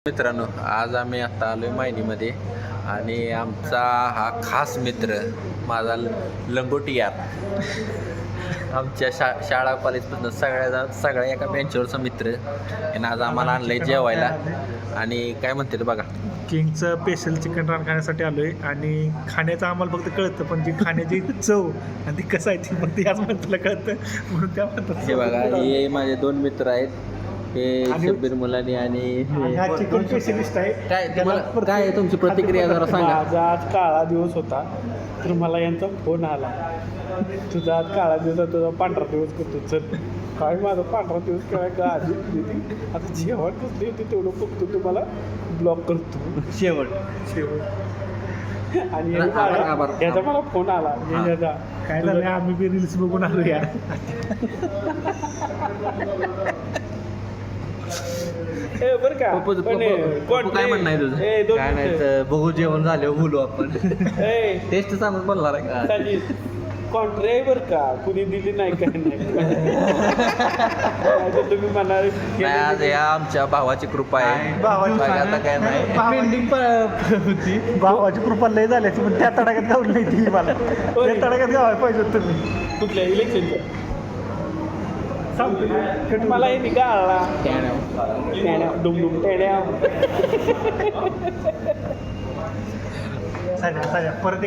मित्रांनो, आज आम्ही आता आलोय मायनीमध्ये आणि आमचा हा खास मित्र माझा लंगोटी यार आमच्या शाळा कॉलेजपासून सगळ्या एका बेंचवरचा मित्र आणि आज आम्हाला आणलंय जेवायला. आणि काय म्हणते ते बघा, किंगचं स्पेशल चिकन रान खाण्यासाठी आलोय आणि खाण्याचं आम्हाला फक्त कळतं, पण जी खाण्याची चव आणि ती कसं आहे ती फक्त याच माणसाला कळतं, म्हणून त्या म्हणतात. हे बघा, हे माझे दोन मित्र आहेत, हे शब्बीर मुलानी आणि हा चिकन स्पेशलिस्ट आहे. काय आहे तुमची प्रतिक्रिया जरा सांगा. माझा आज काळा दिवस होता तर मला यांचा फोन आला, तुझा आज काळा दिवस आहे, तुझा पांढरा दिवस करतो, चल. काय माझा पांढरा दिवस काय का आधी आता जेवण कसली होती तेवढं फक्त तुम्हाला ब्लॉक करतो शेवट आणि याचा मला फोन आला काय झालं, आम्ही बी रील्स बघून आलो या. बरं का काय म्हणणं आहे तुझं? काय नाही तर बघू, जेवण झालं बोलू आपण. टेस्ट सांगून बोलणार आहे का? कॉन्ट्रे बरं का, कुणी दिली नाही काय नाही तुम्ही म्हणाल आज या आमच्या भावाची कृपा आहे. आता काय नाही, भावाची कृपा लय झाल्याची, पण त्या तडाख्यात गावली नाही ती मला. त्या तडाख्यात गावायला पाहिजे होतं तुम्ही कुठल्या इलेक्शनच्या. मला हे निघाला डुमडुम टेण्या परत